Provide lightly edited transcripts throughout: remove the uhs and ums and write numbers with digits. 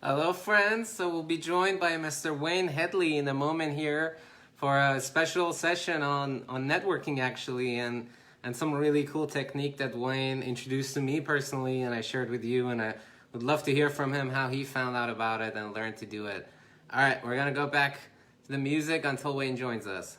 Hello, friends. So we'll be joined by Mr. Wayne Headley in a moment here for a special session on networking, actually, and some really cool technique that Wayne introduced to me personally, and I shared with you. And I would love to hear from him how he found out about it and learned to do it. All right, we're gonna go back to the music until Wayne joins us.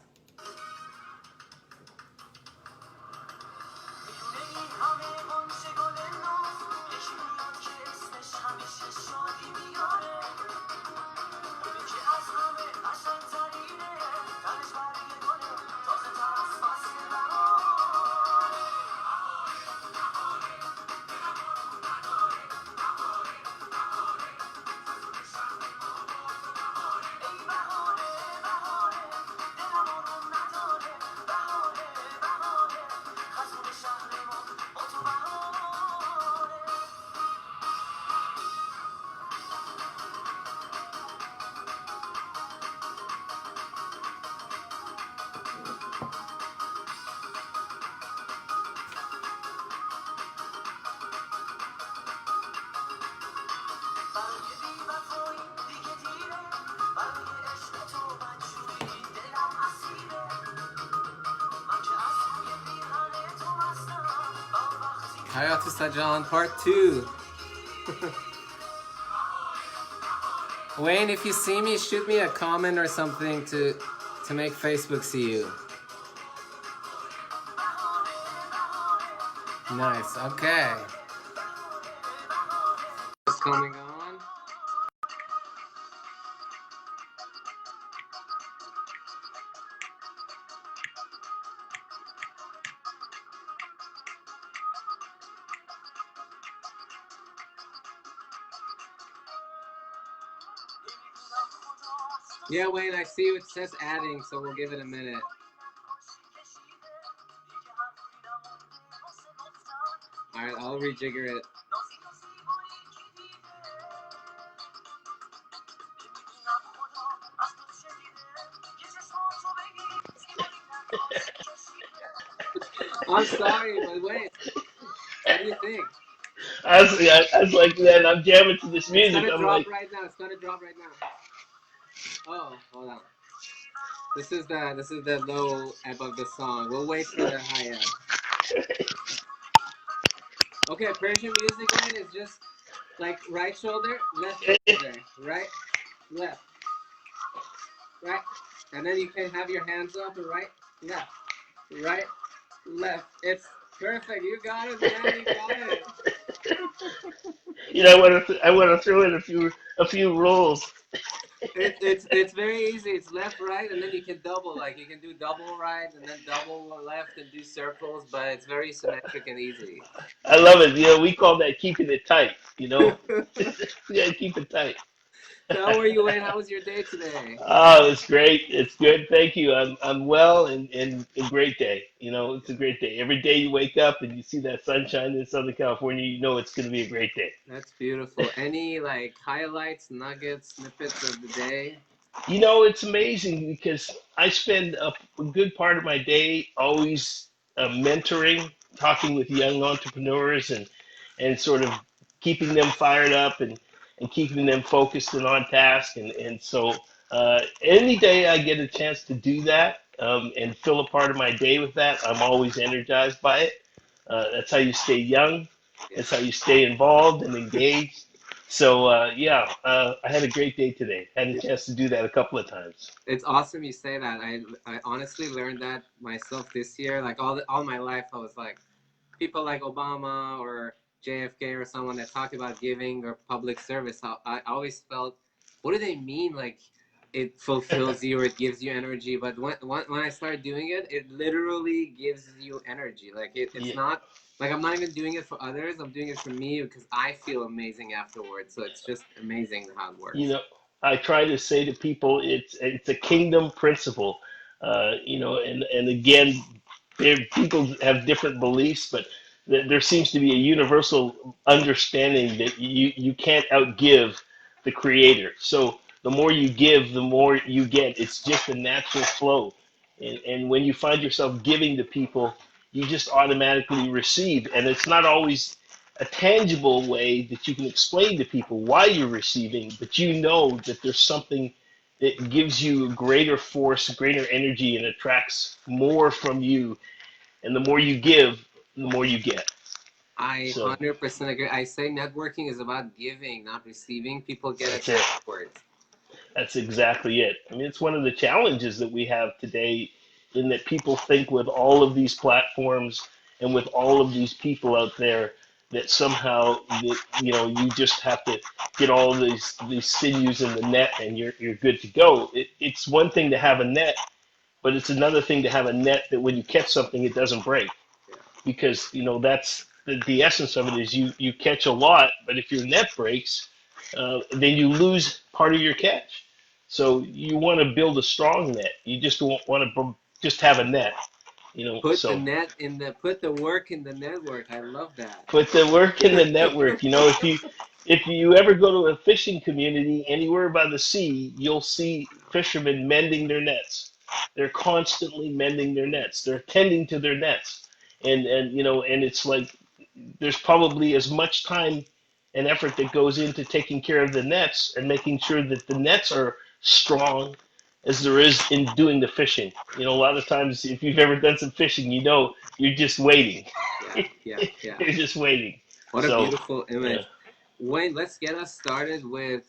Hayatu Sajan Part 2. Wayne, if you see me, shoot me a comment or something to make Facebook see you. Nice, okay. What's coming on? Yeah, Wayne, I see it says adding, so we'll give it a minute. Alright, I'll rejigger it. I'm sorry, but wait. What do you think? I was like, man, I'm jamming to this It's music. gonna I'm drop like, right now. It's gonna drop right now. Oh, hold on. This is the low ebb of the song. We'll wait for the high ebb. Okay, Persian music, Wayne, is just like right shoulder, left shoulder, right, left, right, and then you can have your hands up and left, right, left. It's perfect. You got it, man. You got it. I want to throw in a few rules. It's very easy. It's left, right, and then you can double. Like you can do double right and then double left and do circles, but it's very symmetric and easy. I love it. We call that keeping it tight. We gotta keep it tight. So how are you, Wayne? How was your day today? Oh, it's great. It's good. Thank you. I'm well and a great day. It's a great day. Every day you wake up and you see that sunshine in Southern California, you know it's going to be a great day. That's beautiful. Any like highlights, nuggets, snippets of the day? It's amazing because I spend a good part of my day always mentoring, talking with young entrepreneurs and sort of keeping them fired up and keeping them focused and on task. And so any day I get a chance to do that and fill a part of my day with that, I'm always energized by it. That's how you stay young. That's how you stay involved and engaged. So yeah, I had a great day today. Had a chance to do that a couple of times. It's awesome you say that. I honestly learned that myself this year. Like all my life, I was like people like Obama or JFK or someone that talked about giving or public service. I always felt, what do they mean? Like it fulfills you or it gives you energy. But when I started doing it, it literally gives you energy. Like it's Yeah, not like I'm not even doing it for others. I'm doing it for me because I feel amazing afterwards. So it's just amazing how it you works. know, I try to say to people, it's a kingdom principle. And again, people have different beliefs, but there seems to be a universal understanding that you can't outgive the creator. So the more you give, the more you get. It's just a natural flow. And when you find yourself giving to people, you just automatically receive. And it's not always a tangible way that you can explain to people why you're receiving, but you know that there's something that gives you greater force, greater energy, and attracts more from you. And the more you give, the more you get. I So 100% agree. I say networking is about giving, not receiving. People get it that's it. backwards. That's exactly it. I mean, it's one of the challenges that we have today, in that people think with all of these platforms and with all of these people out there that somehow that you just have to get all of these sinews in the net and you're good to go. It's one thing to have a net, but it's another thing to have a net that when you catch something, it doesn't break, Yeah. because that's the essence of it is you catch a lot, but if your net breaks, then you lose part of your catch. So you want to build a strong net. You just don't want to just have a net, Put the So net in the put the work in the network. I love that. put the work in the network. If you ever go to a fishing community anywhere by the sea, you'll see fishermen mending their nets. They're constantly mending their nets. They're tending to their nets, and it's like there's probably as much time and effort that goes into taking care of the nets and making sure that the nets are strong as there is in doing the fishing. A lot of times, if you've ever done some fishing, you're just waiting. Yeah, yeah, yeah. You're just waiting. What a So, beautiful yeah, image. Wayne, let's get us started with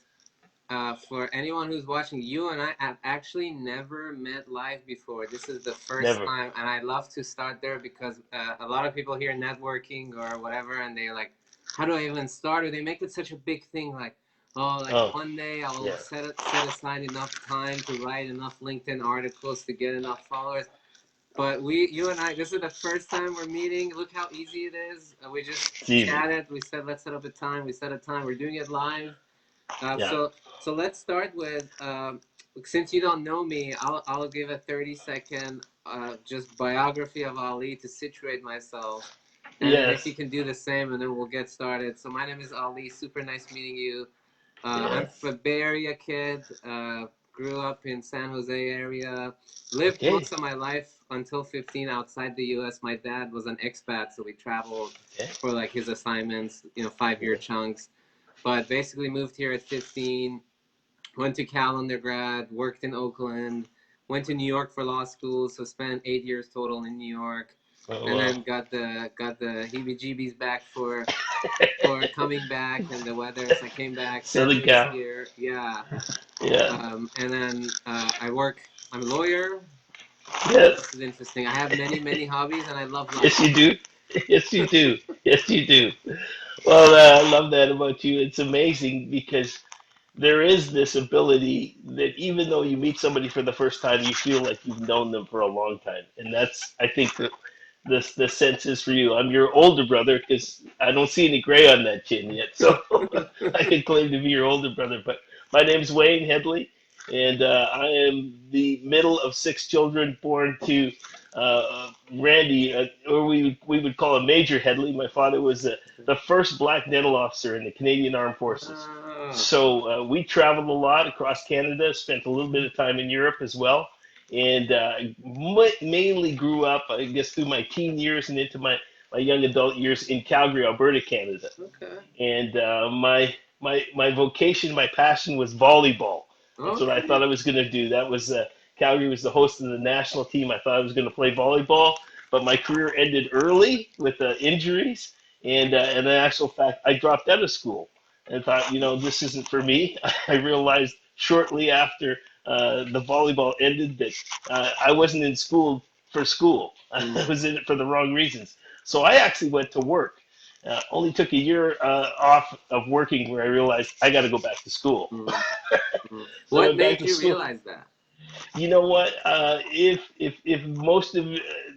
for anyone who's watching, you and I have actually never met live before. This is the first never. time, and I love to start there because a lot of people hear networking or whatever, and they're like, "How do I even start?" Or they make it such a big thing, like, "Oh, like Oh, one day I'll yeah. set aside enough time to write enough LinkedIn articles to get enough followers." But you and I, this is the first time we're meeting. Look how easy it is. We just It's easy. chatted. We said, let's set up a time. We set a time. We're doing it live. Uh, Yeah. so so let's start with since you don't know me, I'll give a 30-second just biography of Ali to situate myself, and then if you Yes. can do the same, and then we'll get started. So my name is Ali. Super nice meeting you. I'm Yes. a Bay Area kid. Grew up in San Jose area. Lived Okay. most of my life until 15 outside the U.S. My dad was an expat, so we traveled Okay. for like his assignments, 5-year Yeah. chunks. But basically moved here at 15. Went to Cal undergrad. Worked in Oakland. Went to New York for law school. So spent 8 years total in New York, Oh, and wow. then got the heebie-jeebies back for coming back and the weather. So I came back Southern 10 years Cal. here. Yeah. Yeah. And then I work. I'm a lawyer. What Yes. else is interesting? I have many, many hobbies, and I love Yes, life. you do. Yes, you do. Yes, you do. Well, I love that about you. It's amazing because there is this ability that even though you meet somebody for the first time, you feel like you've known them for a long time, and that's, I think, the sense is for you. I'm your older brother because I don't see any gray on that chin yet, so I can claim to be your older brother. But my name's Wayne Headley, and I am the middle of 6 children born to Randy, or we would call him Major Headley. My father was the first black dental officer in the Canadian Armed Forces. Oh, So we traveled a lot across Canada, spent a little bit of time in Europe as well, and mainly grew up, I guess, through my teen years and into my young adult years in Calgary, Alberta, Canada. okay, And my vocation, my passion was volleyball. That's what I okay. thought I was going to do. That was Calgary was the host of the national team. I thought I was going to play volleyball, but my career ended early with injuries, and in actual fact, I dropped out of school and thought, this isn't for me. I realized shortly after the volleyball ended that I wasn't in school for school. I Mm, was in it for the wrong reasons. So I actually went to work. Only took a year off of working where I realized I got to go back to school. mm, mm. So I What went back made to you school. realize that? You know what? If most of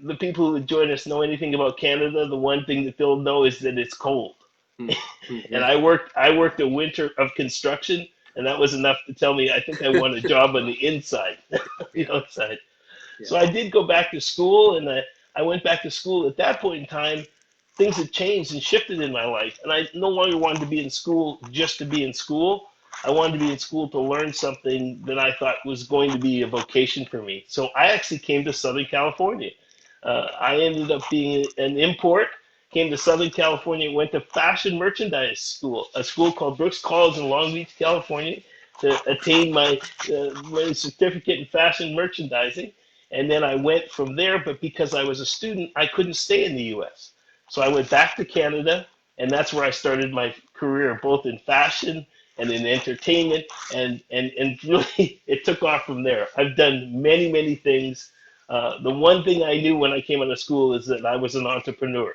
the people who join us know anything about Canada, the one thing that they'll know is that it's cold. Mm, mm, And mm. I worked a winter of construction, and that was enough to tell me I think I want a job on the inside, the Yeah, outside. yeah. So I did go back to school, and I went back to school. At that point in time, things had changed and shifted in my life, and I no longer wanted to be in school just to be in school. I wanted to be in school to learn something that I thought was going to be a vocation for me. So I actually came to Southern California. I ended up being an import, came to Southern California, went to fashion merchandise school, a school called Brooks College in Long Beach, California, to attain my certificate in fashion merchandising. And then I went from there, but because I was a student, I couldn't stay in the U.S. So I went back to Canada, and that's where I started my career, both in fashion and in entertainment, and really it took off from there. I've done many, many things. The one thing I knew when I came out of school is that I was an entrepreneur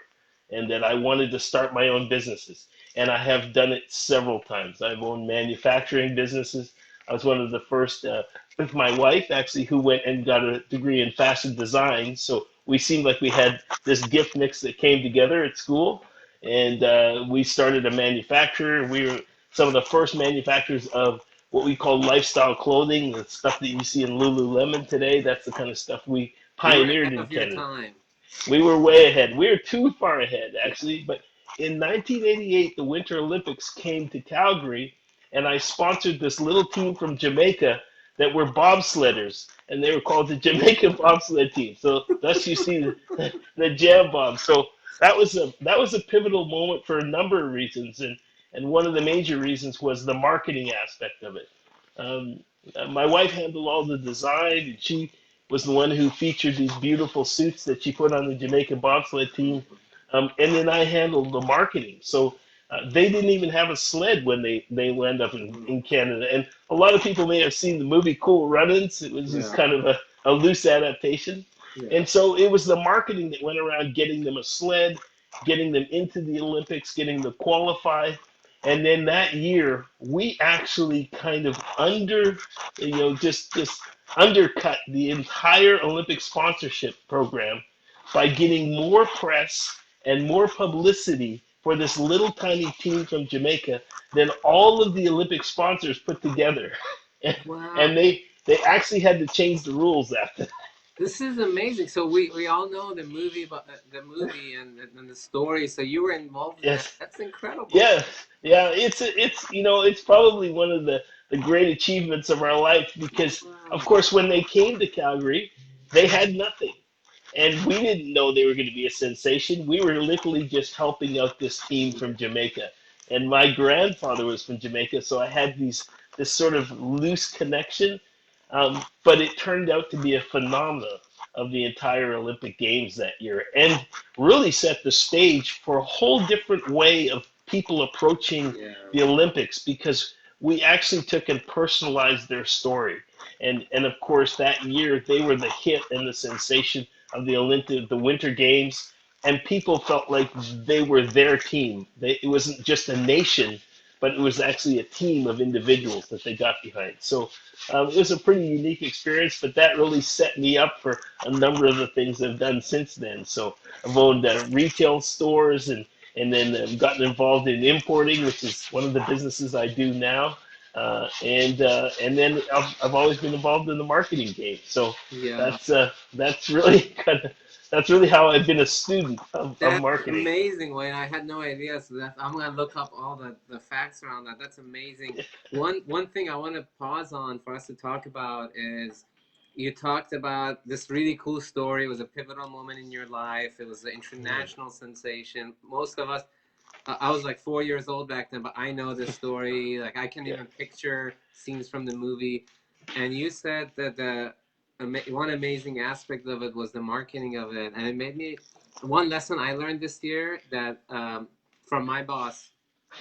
and that I wanted to start my own businesses. And I have done it several times. I've owned manufacturing businesses. I was one of the first, with my wife actually, who went and got a degree in fashion design. So we seemed like we had this gift mix that came together at school. And we started a manufacturer. We were some of the first manufacturers of what we call lifestyle clothing, the stuff that you see in Lululemon today. That's the kind of stuff we You were pioneered ahead in of your Canada. time. We were way ahead. We were too far ahead, actually. But in 1988, the Winter Olympics came to Calgary, and I sponsored this little team from Jamaica that were bobsledders, and they were called the Jamaica Bobsled Team. So thus you see the jam bob. So that was a pivotal moment for a number of reasons, and one of the major reasons was the marketing aspect of it. Um, my wife handled all the design, and she was the one who featured these beautiful suits that she put on the Jamaican bobsled team. And then I handled the marketing. So they didn't even have a sled when they land up in Canada. And a lot of people may have seen the movie Cool Runnings. It was just Yeah, kind of a loose adaptation. yeah. And so it was the marketing that went around getting them a sled, getting them into the Olympics, getting them qualified. And then that year, we actually kind of just undercut the entire Olympic sponsorship program by getting more press and more publicity for this little tiny team from Jamaica than all of the Olympic sponsors put together. And, Wow. and they actually had to change the rules after. This is amazing. So we all know the movie about the movie and the story. So you were involved in that. Yes. That's incredible. Yeah, yeah, it's probably one of the great achievements of our life because of Wow. course when they came to Calgary, they had nothing. And we didn't know they were going to be a sensation. We were literally just helping out this team Yeah. from Jamaica. And my grandfather was from Jamaica, so I had this sort of loose connection. But it turned out to be a phenomenon of the entire Olympic Games that year, and really set the stage for a whole different way of people approaching Yeah. the Olympics because we actually took and personalized their story. And of course that year they were the hit and the sensation of the Winter Games, and people felt like they were their team. It wasn't just a nation, but it was actually a team of individuals that they got behind. So it was a pretty unique experience, but that really set me up for a number of the things I've done since then. So I've owned retail stores and then gotten involved in importing, which is one of the businesses I do now. And then I've always been involved in the marketing game. So Yeah. that's really that's really how I've been a student of That's marketing. amazing, Wayne. I had no idea. So I'm gonna look up all the facts around that. That's amazing. One thing I want to pause on for us to talk about is you talked about this really cool story. It was a pivotal moment in your life. It was an Mm. international sensation. Most of us, I was like 4 years old back then, but I know this story. Like I can Yeah. even picture scenes from the movie. And you said that the one amazing aspect of it was the marketing of it, and it made me. One lesson I learned this year that from my boss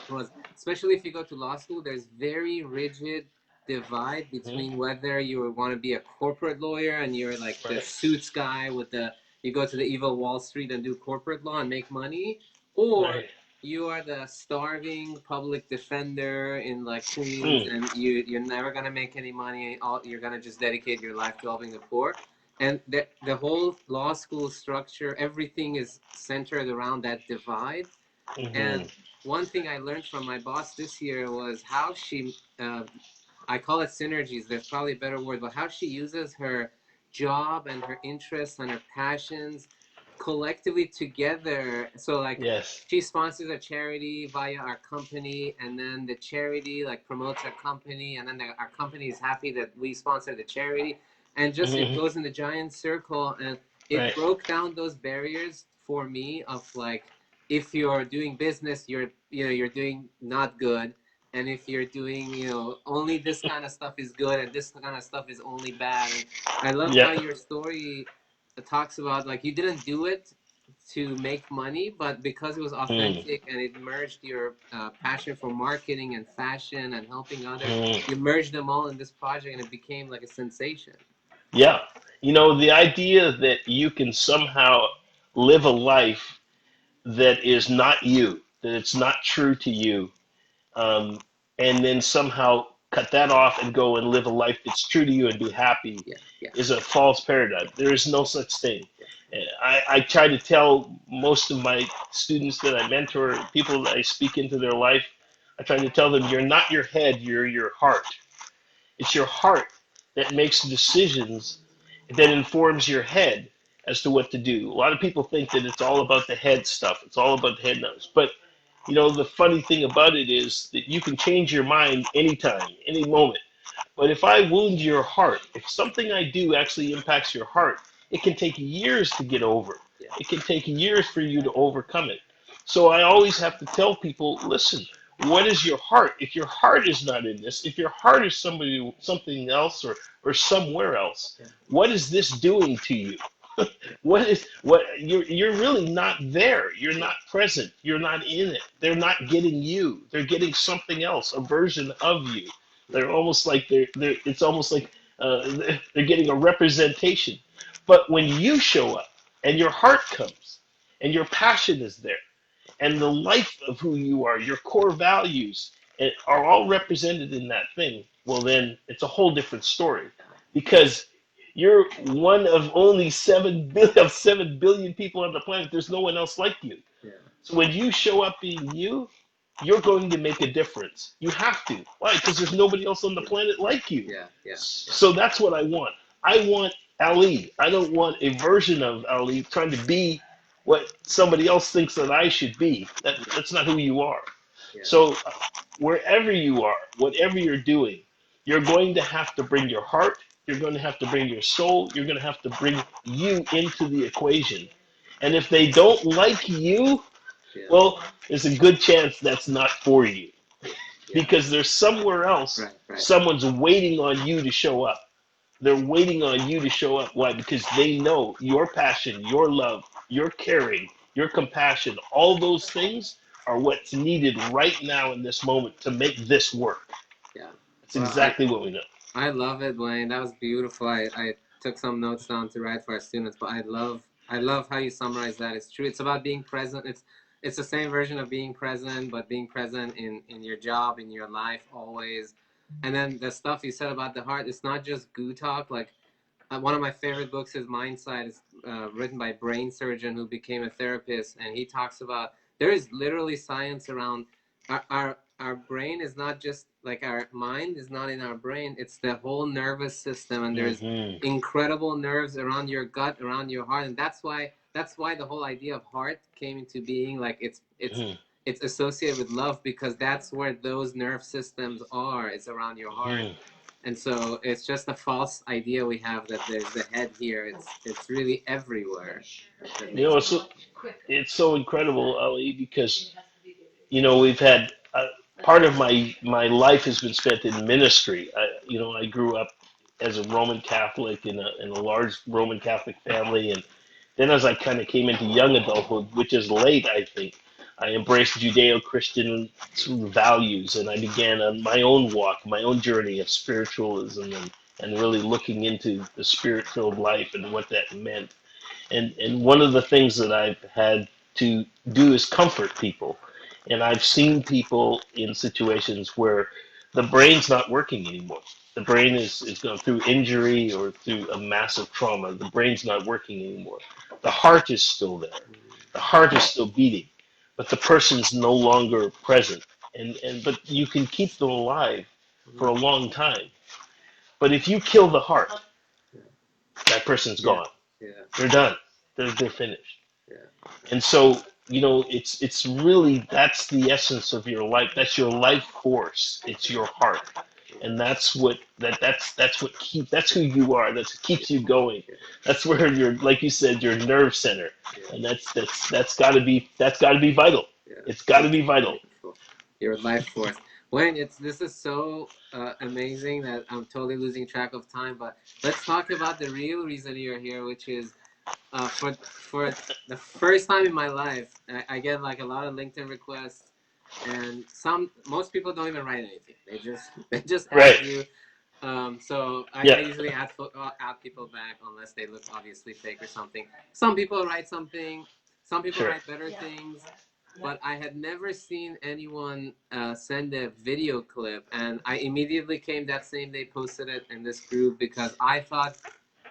was, especially if you go to law school, there's very rigid divide Mhm. between whether you want to be a corporate lawyer and you're like the Right. suits guy with the you go to the evil Wall Street and do corporate law and make money, or Right. you are the starving public defender in like Queens Mm. and you're never gonna make any money. You're gonna just dedicate your life to helping the poor. And the whole law school structure, everything is centered around that divide. Hmm. And one thing I learned from my boss this year was how she, I call it synergies, there's probably a better word, but how she uses her job and her interests and her passions collectively together. So, like, Yes. she sponsors a charity via our company, and then the charity like promotes our company, and then our company is happy that we sponsor the charity, and just it Hmm. goes in the giant circle, and it Right. broke down those barriers for me of like if you're doing business, you're doing not good, and if you're doing only this kind of stuff is good and this kind of stuff is only bad. And I love Yeah. how your story talks about like you didn't do it to make money, but because it was Mm, authentic and it merged your passion for marketing and fashion and helping others, you mm. merged them all in this project and it became like a sensation. Yeah. The idea that you can somehow live a life that is not you, that it's not true to you, um, and then somehow cut that off and go and live a life that's true to you and be happy Yeah, yeah, is a false paradigm. There is no such thing. yeah, And I try to tell most of my students that I mentor, people that I speak into their life, I try to tell them, you're not your head, you're your heart. It's your heart that makes decisions that informs your head as to what to do. A lot of people think that it's all about the head stuff. It's all about the head knowledge. But the funny thing about it is that you can change your mind anytime, any moment. But if I wound your heart, if something I do actually impacts your heart, it can take years to get over. yeah, It can take years for you to overcome it. So I always have to tell people, listen, what is your heart? If your heart is not in this, if your heart is something else or somewhere else, yeah, what is this doing to you? yeah, What you're really not there. You're yeah, not present. You're not in it. They're not getting you. They're getting something else, a version of you. yeah, They're almost like they're it's almost like they're getting a representation. But when you show up and your heart comes and your passion is there and the life of who you are, your core values, are all represented in that thing, well, then it's a whole different story because you're one of only 7 billion people on the planet. There's no one else like you. yeah, So when you show up being you, you're going to make a difference. You have to. Why? Because there's nobody else on the yeah, planet like you. yeah, yeah, yeah, So that's what I want. I want Ali. I don't want a version of Ali trying to be what somebody else thinks that I should be. yeah, That's not who you are. yeah, So wherever you are, whatever you're doing, you're going to have to bring your heart, you're going to have to bring your soul, you're going to have to bring you into the equation. And if they don't like you, yeah, well, there's a good chance that's not for you yeah. because there's somewhere else, Right, right. someone's waiting on you to show up. They're waiting on you to show up. Why? Because they know your passion, your love, your caring, your compassion, all those things are what's needed right now in this moment to make this work. Yeah. That's Well, exactly what we know. I love it, Wayne. That was beautiful. I took some notes down to write for our students, but I love how you summarize that. It's true. It's about being present. It's the same version of being present, but being present in your job, in your life, always. And then the stuff you said about the heart, it's not just goo talk. Like one of my favorite books is Mindsight. It's written by a brain surgeon who became a therapist, and he talks about there is literally science around our brain is not just like our mind is not in our brain. It's the whole nervous system, and there's Mm-hmm. incredible nerves around your gut, around your heart, and that's why the whole idea of heart came into being. Like it's associated with love because that's where those nerve systems are. It's around your heart, Mm-hmm. and so it's just a false idea we have that there's the head here. It's really everywhere. If that You makes know, sense. it's so incredible, Ali, because we've had part of my life has been spent in ministry. I grew up as a Roman Catholic in a large Roman Catholic family, and then as I kind of came into young adulthood, which is late, I think, I embraced Judeo-Christian sort of values, and I began on my own walk, my own journey of spiritualism, and really looking into the spirit-filled life and what that meant. And one of the things that I've had to do is comfort people. And I've seen people in situations where the brain's not working anymore. The brain is going through injury or through a massive trauma. The brain's not working anymore. The heart is still there. The heart is still beating, but the person's no longer present. But you can keep them alive for a Mhm. long time. But if you kill the heart, that person's Yeah, gone. yeah, They're done. They're finished. yeah, And so, it's really that's the essence of your life. That's your life force. It's your heart. And that's what that's who you are. That's what keeps you going. That's where you're, like you said, your nerve center. Yeah. And that's gotta be vital. Yeah. It's gotta be vital. Wonderful. Your life force. Wayne, this is so amazing that I'm totally losing track of time. But let's talk about the real reason you're here, which is for the first time in my life, I get like a lot of LinkedIn requests, and most people don't even write anything. They just add Right. you. So I Yeah. usually add people back unless they look obviously fake or something. Some people write something. Some people Sure. write better things, but I had never seen anyone send a video clip, and I immediately came that same day, posted it in this group because I thought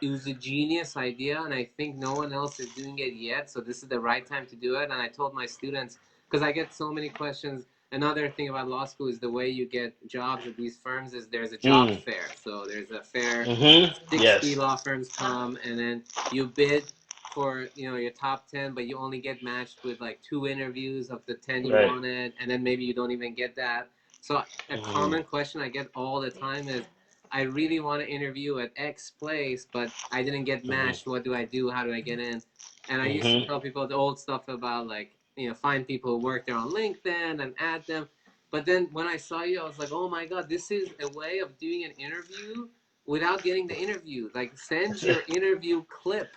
it was a genius idea, and I think no one else is doing it yet. So this is the right time to do it. And I told my students because I get so many questions. Another thing about law school is the way you get jobs at these firms is there's a job Mm. fair. So there's a fair, Yes. 60 law firms come, and then you bid for your top 10, but you only get matched with like 2 interviews of the 10 you Right. wanted, and then maybe you don't even get that. So a Hmm. common question I get all the time is, I really want to interview at X place, but I didn't get Hmm. matched. What do I do? How do I get in? And I used to Hmm. tell people the old stuff about like, find people who work there on LinkedIn and add them. But then when I saw you, I was like, oh my God, this is a way of doing an interview without getting the interview. Like, send your interview clip,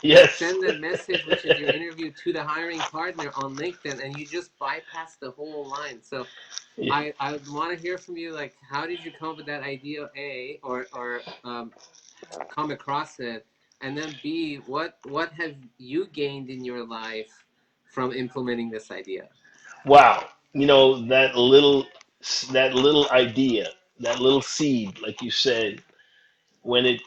Yes. send a message, which is your interview, to the hiring partner on LinkedIn, and you just bypass the whole line. So Yeah. I would want to hear from you, like, how did you come up with that idea, A, or come across it, and then B, what have you gained in your life from implementing this idea? Wow. That little idea, that little seed, like you said, when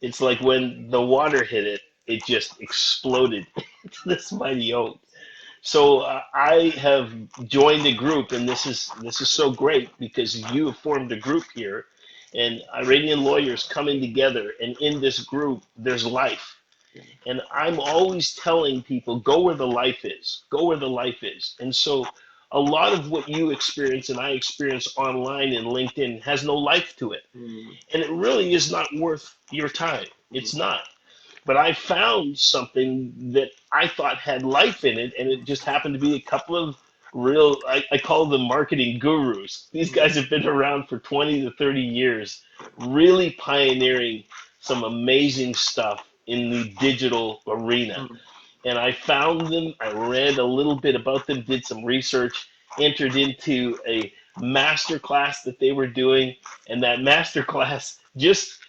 it's like when the water hit it, it just exploded into this mighty oak. So I have joined a group, and this is so great because you have formed a group here, and Iranian lawyers coming together, and in this group, there's life. And I'm always telling people, go where the life is, go where the life is. And so a lot of what you experience and I experience online and LinkedIn has no life to it. Mm, And it really is not worth your time. mm, It's not. But I found something that I thought had life in it, and it just happened to be a couple of real, I call them marketing gurus. These mm, guys have been around for 20 to 30 years, really pioneering some amazing stuff in the digital arena. mm. And I found them, I read a little bit about them, did some research, entered into a master class that they were doing, and that master class just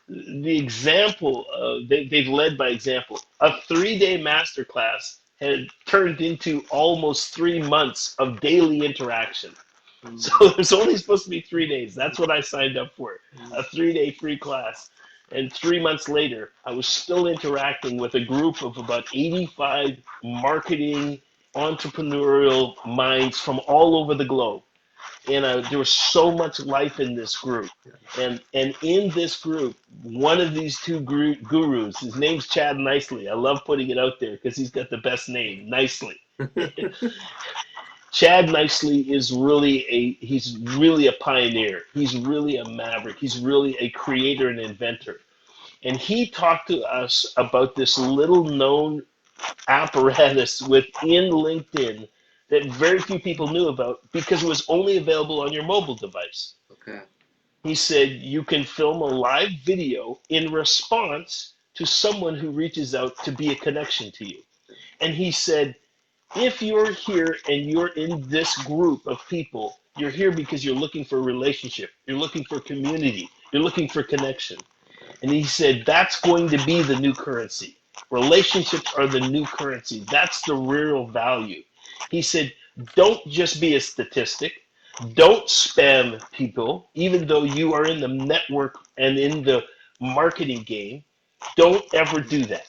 the example they've led by example. A 3-day masterclass had turned into almost 3 months of daily interaction. So Mm, there's only supposed to be 3 days. That's what I signed up for, mm, a 3-day free class. And 3 months later, I was still interacting with a group of about 85 marketing entrepreneurial minds from all over the globe. And there was so much life in this group. And in this group, one of these two gurus, his name's Chad Nicely. I love putting it out there because he's got the best name, Nicely. yeah. Chad Nicely he's really a pioneer. He's really a maverick. He's really a creator and inventor. And he talked to us about this little known apparatus within LinkedIn that very few people knew about because it was only available on your mobile device. Okay. He said you can film a live video in response to someone who reaches out to be a connection to you. And he said, if you're here and you're in this group of people, you're here because you're looking for a relationship, you're looking for community, you're looking for connection. And he said, that's going to be the new currency. Relationships are the new currency. That's the real value. He said, don't just be a statistic. Don't spam people, even though you are in the network and in the marketing game. Don't ever do that.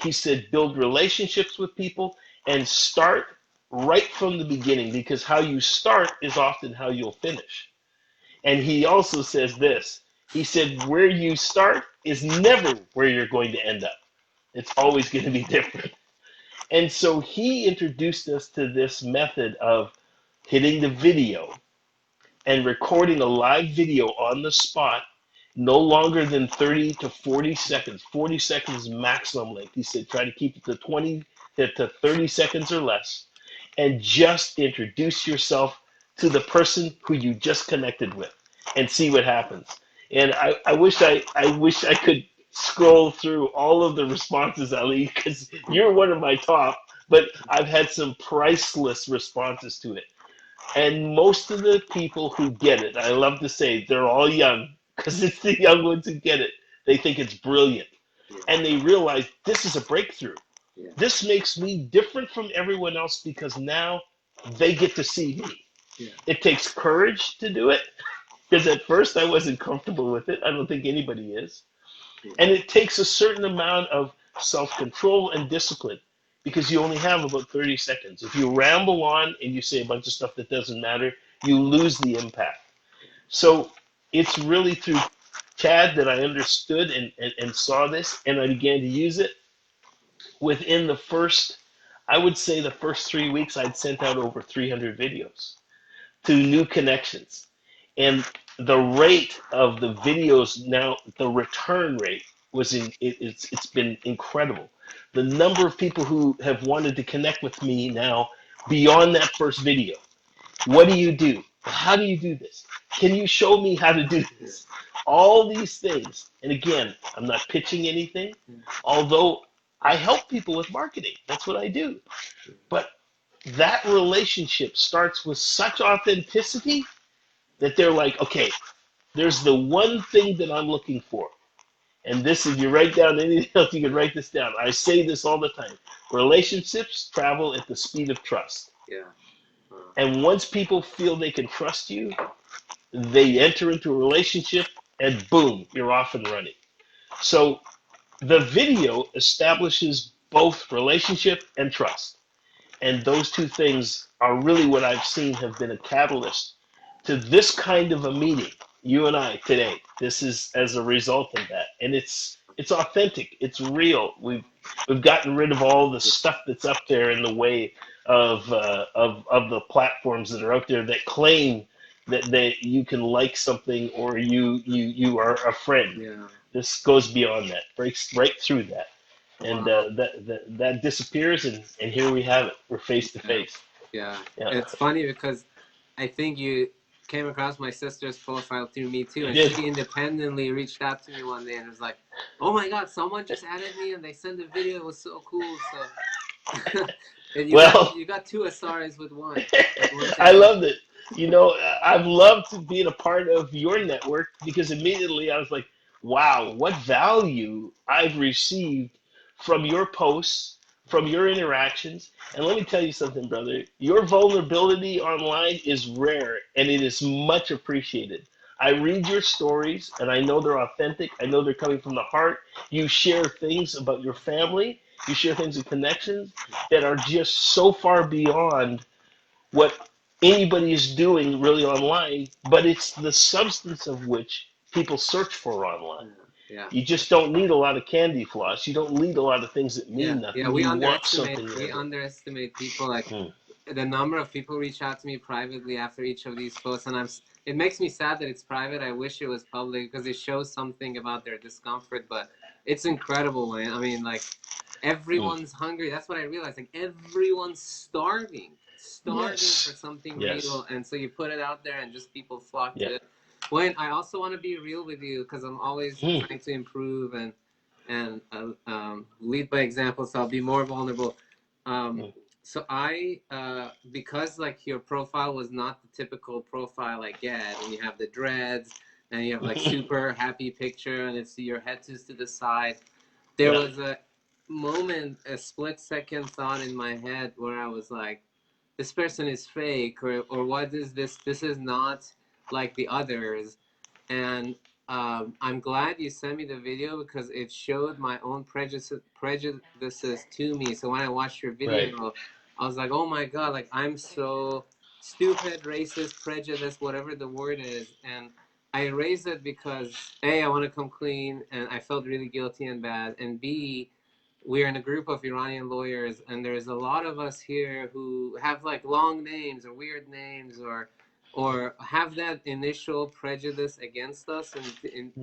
He said, build relationships with people and start right from the beginning because how you start is often how you'll finish. And he also says this. He said, where you start is never where you're going to end up. It's always going to be different. And so he introduced us to this method of hitting the video, and recording a live video on the spot, no longer than 30 to 40 seconds. 40 seconds maximum length. He said try to keep it to 20 to 30 seconds or less, and just introduce yourself to the person who you just connected with and see what happens. And I wish I could scroll through all of the responses, Ali, because you're one of my top, but I've had some priceless responses to it. And most of the people who get it, I love to say, they're all young because it's the young ones who get it. They think it's brilliant. Yeah. And they realize this is a breakthrough. Yeah. This makes me different from everyone else because now they get to see me. Yeah. It takes courage to do it because at first I wasn't comfortable with it. I don't think anybody is. Yeah. And it takes a certain amount of self control and discipline because you only have about 30 seconds. If you ramble on and you say a bunch of stuff that doesn't matter, you lose the impact. So it's really through Chad that I understood and saw this, and I began to use it. Within the first, I would say the first 3 weeks, I'd sent out over 300 videos to new connections. And the rate of the videos now, the return rate it's been incredible. The number of people who have wanted to connect with me now beyond that first video. What do you do? How do you do this? Can you show me how to do this? All these things. And again, I'm not pitching anything, although I help people with marketing. That's what I do. But that relationship starts with such authenticity that they're like, okay, there's the one thing that I'm looking for. And this, if you write down anything else, you can write this down. I say this all the time. Relationships travel at the speed of trust. Yeah. And once people feel they can trust you, they enter into a relationship and boom, you're off and running. So the video establishes both relationship and trust. And those two things are really what I've seen have been a catalyst to this kind of a meeting, you and I today. This is as a result of that. And it's authentic. It's real. We've gotten rid of all the stuff that's up there in the way of the platforms that are out there that claim that you can like something or you are a friend. Yeah. This goes beyond that. Breaks right through that. And Wow. that disappears, and here we have it. We're face to face. Yeah. Yeah. It's funny because I think you came across my sister's profile through me too, I and did. she independently reached out to me one day and was like, "Oh my God, someone just added me and they sent a video. It was so cool." So, and Well, you got two Asaris with one. I loved it. You know, I've loved being a part of your network because immediately I was like, wow, what value I've received from your posts, from your interactions. And let me tell you something, brother. Your vulnerability online is rare and it is much appreciated. I read your stories and I know they're authentic. I know they're coming from the heart. You share things about your family. You share things and connections that are just so far beyond what anybody is doing really online, but it's the substance of which people search for online. Yeah. You just don't need a lot of candy floss. You don't need a lot of things that mean nothing. Yeah, you want something. we underestimate people. Like Mm. the number of people reach out to me privately after each of these posts, and it makes me sad that it's private. I wish it was public because it shows something about their discomfort. But it's incredible, man. I mean, like everyone's hungry. That's what I realized. Like everyone's starving Yes. for something Yes. real, and so you put it out there, and just people flock Yeah. to it. Wayne, I also want to be real with you because I'm always Mm. trying to improve and lead by example. So I'll be more vulnerable. Um, Mm. so I, because like your profile was not the typical profile I get, and you have the dreads, and you have like super happy picture, and it's your head is to the side. There Yeah. was a moment, a split second thought in my head where I was like, this person is fake, or what is this? This is not like the others. And I'm glad you sent me the video because it showed my own prejudices to me. So when I watched your Right. video, I was like, oh my God, like I'm so stupid, racist, prejudiced, whatever the word is. And I erased it because A, I want to come clean and I felt really guilty and bad. And B, we're in a group of Iranian lawyers, and there's a lot of us here who have like long names or weird names or or have that initial prejudice against us, and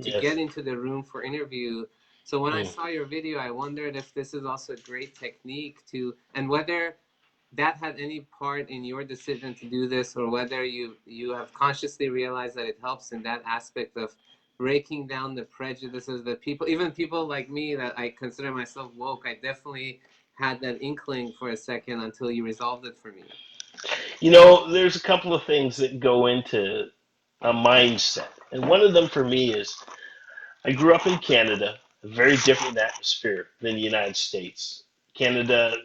to get Yes. into the room for interview. So when I Mm. saw your video, I wondered if this is also a great technique to, and whether that had any part in your decision to do this, or whether you have consciously realized that it helps in that aspect of breaking down the prejudices that people, even people like me that I consider myself woke, I definitely had that inkling for a second until you resolved it for me. There's a couple of things that go into a mindset. And one of them for me is I grew up in Canada, a very different atmosphere than the United States. Canada,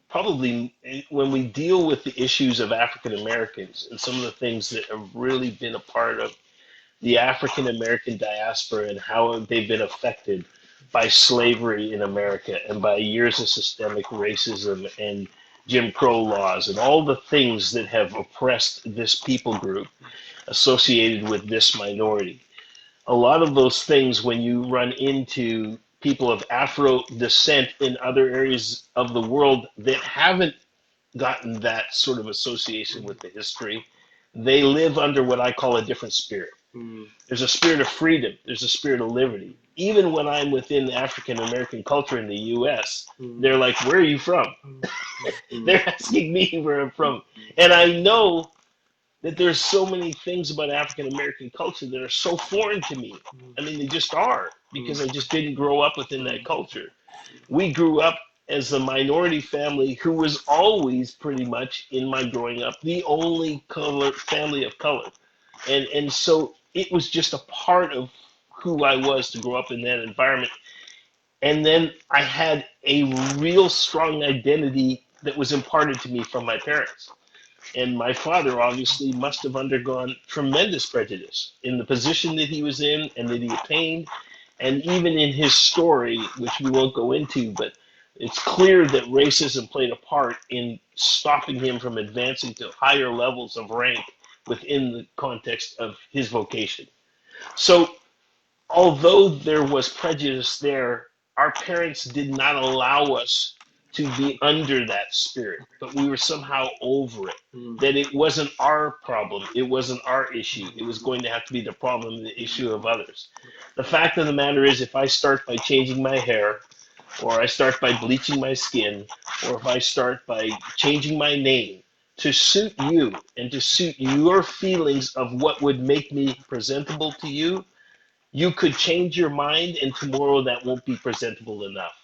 probably when we deal with the issues of African Americans and some of the things that have really been a part of the African American diaspora and how they've been affected by slavery in America and by years of systemic racism and Jim Crow laws and all the things that have oppressed this people group associated with this minority. A lot of those things, when you run into people of Afro descent in other areas of the world that haven't gotten that sort of association with the history, they live under what I call a different spirit. Mm, There's a spirit of freedom. There's a spirit of liberty. Even when I'm within African American culture in the U.S., mm, they're like, "Where are you from?" mm, mm, They're asking me where I'm mm, from, and I know that there's so many things about African American culture that are so foreign to me. I mean, they just are mm, because I just didn't grow up within mm, that culture. We grew up as a minority family who was always pretty much in my growing up the only color family of color, and so it was just a part of who I was to grow up in that environment. And then I had a real strong identity that was imparted to me from my parents. And my father obviously must have undergone tremendous prejudice in the position that he was in and that he attained. And even in his story, which we won't go into, but it's clear that racism played a part in stopping him from advancing to higher levels of rank within the context of his vocation. So although there was prejudice there, our parents did not allow us to be under that spirit, but we were somehow over it. mm, That it wasn't our problem, it wasn't our issue. It was going to have to be the problem and the issue of others. The fact of the matter is, if I start by changing my hair, or I start by bleaching my skin, or if I start by changing my name to suit you and to suit your feelings of what would make me presentable to you, you could change your mind and tomorrow that won't be presentable enough.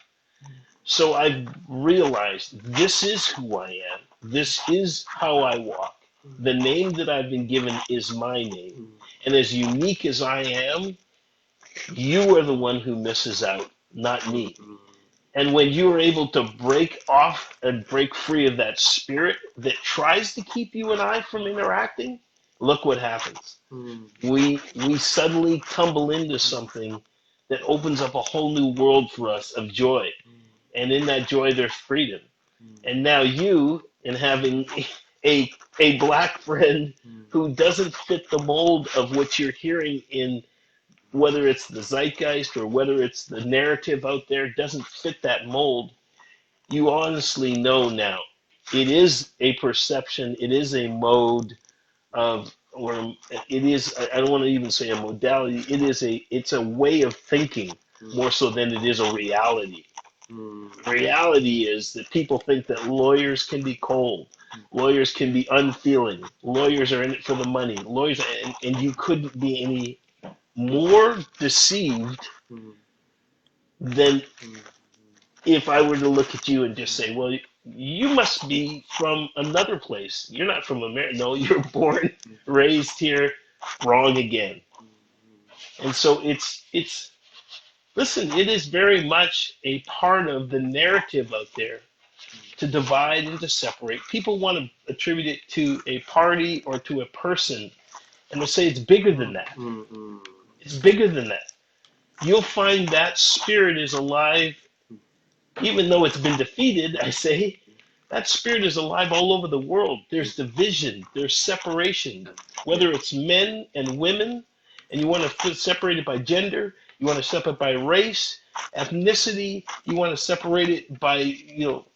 So I've realized this is who I am. This is how I walk. The name that I've been given is my name. mm, And as unique as I am, you are the one who misses out, not mm, me. mm, And when you are able to break off and break free of that spirit that tries to keep you and I from interacting, look what happens. mm, We suddenly tumble into something that opens up a whole new world for us of joy. And in that joy, there's freedom. And now you, in having a, a black friend mm, who doesn't fit the mold of what you're hearing in whether it's the zeitgeist or whether it's the narrative out there, doesn't fit that mold, you honestly know now. It is a perception, it is a mode of, or it is, I don't want to even say a modality, it's a way of thinking more so than it is a reality. mm, Reality is that people think that lawyers can be cold, lawyers can be unfeeling, lawyers are in it for the money, lawyers, and you couldn't be any more deceived mm, than mm, if I were to look at you and just say, well, you must be from another place. You're not from America. No, you're born, raised here, wrong again. And so it's listen, it is very much a part of the narrative out there to divide and to separate. People want to attribute it to a party or to a person, and they say it's bigger than that. mm, mm, It's bigger than that. You'll find that spirit is alive, even though it's been defeated, I say, that spirit is alive all over the world. There's division, there's separation, yeah, whether it's men and women, and you want to separate it by gender, you want to separate it by race, ethnicity, you want to separate it by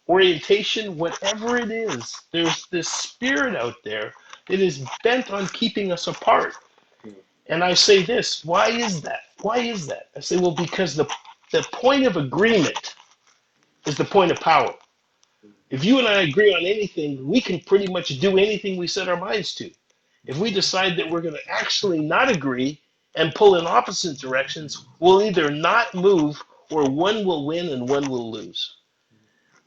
orientation, whatever it is. There's this spirit out there that is bent on keeping us apart. And I say this, why is that? Why is that? I say, well, because the point of agreement is the point of power. If you and I agree on anything, we can pretty much do anything we set our minds to. If we decide that we're going to actually not agree and pull in opposite directions, we'll either not move or one will win and one will lose.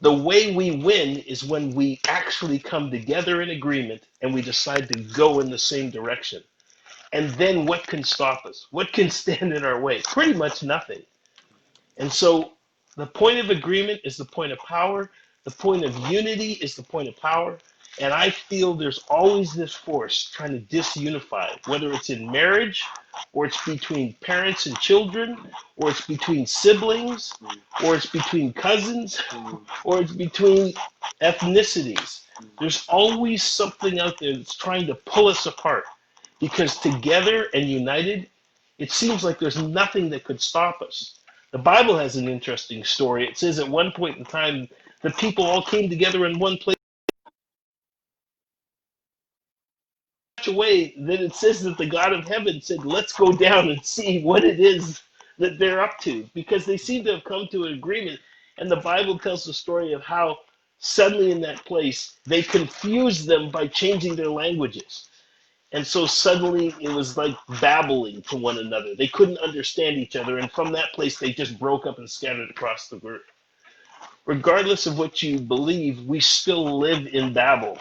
The way we win is when we actually come together in agreement and we decide to go in the same direction. And then what can stop us? What can stand in our way? Pretty much nothing. And so the point of agreement is the point of power. The point of unity is the point of power. And I feel there's always this force trying to disunify, whether it's in marriage, or it's between parents and children, or it's between siblings, or it's between cousins, or it's between ethnicities. There's always something out there that's trying to pull us apart. Because together and united, it seems like there's nothing that could stop us. The Bible has an interesting story. It says at one point in time, the people all came together in one place in such a way that it says that the God of heaven said, let's go down and see what it is that they're up to. Because they seem to have come to an agreement. And the Bible tells the story of how suddenly in that place, they confused them by changing their languages. And so suddenly it was like babbling to one another. They couldn't understand each other. And from that place, they just broke up and scattered across the earth. Regardless of what you believe, we still live in Babel.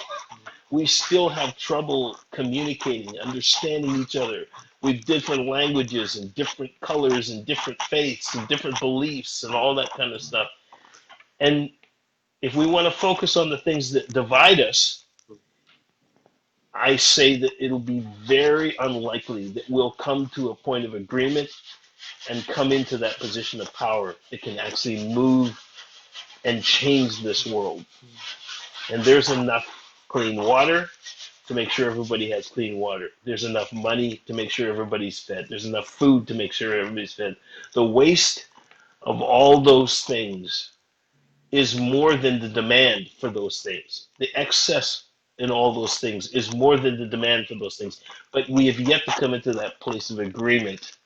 We still have trouble communicating, understanding each other with different languages and different colors and different faiths and different beliefs and all that kind of stuff. And if we want to focus on the things that divide us, I say that it'll be very unlikely that we'll come to a point of agreement and come into that position of power that can actually move and change this world. And there's enough clean water to make sure everybody has clean water. There's enough money to make sure everybody's fed. There's enough food to make sure everybody's fed. The waste of all those things is more than the demand for those things. The excess in all those things is more than the demand for those things. But we have yet to come into that place of agreement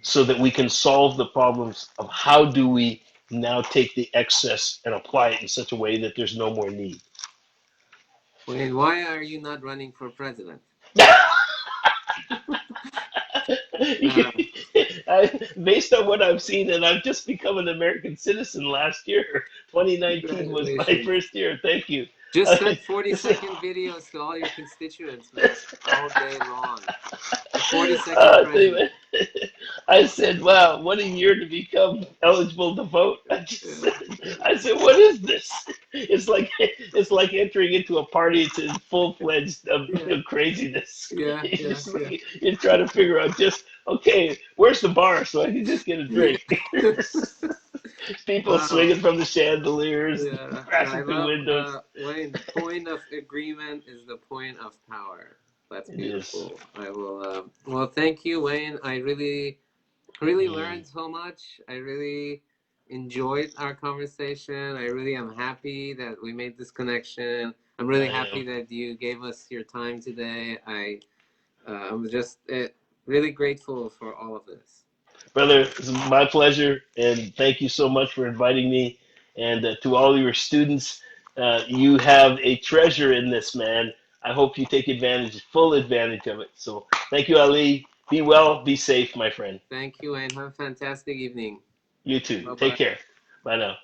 so that we can solve the problems of how do we now take the excess and apply it in such a way that there's no more need. Wayne, why are you not running for president? Uh, Based on what I've seen, and I've just become an American citizen last year. 2019 was my Congratulations. first year. Thank you. Just send 40-second videos to all your constituents, man, all day long. The 40-second president. I said, wow, what a year to become eligible to vote. Yeah, I said, what is this? It's like entering into a party to full-fledged yeah, craziness. yeah, You're yeah, just yeah. like, you're trying to figure out just, okay, where's the bar so I can just get a drink? People Wow. swinging from the chandeliers, Yeah, I crashing through love windows. Wayne. The point of agreement is the point of power. That's Yes. beautiful. I will. Well, thank you, Wayne. I really, really Mm, learned so much. I really enjoyed our conversation. I really am happy that we made this connection. I'm really I happy am. that you gave us your time today. I'm just really grateful for all of this. Brother, it's my pleasure, and thank you so much for inviting me. And to all your students, you have a treasure in this, man. I hope you take advantage, full advantage of it. So thank you, Ali. Be well, be safe, my friend. Thank you, and have a fantastic evening. You too. Bye Take bye. care. Bye now.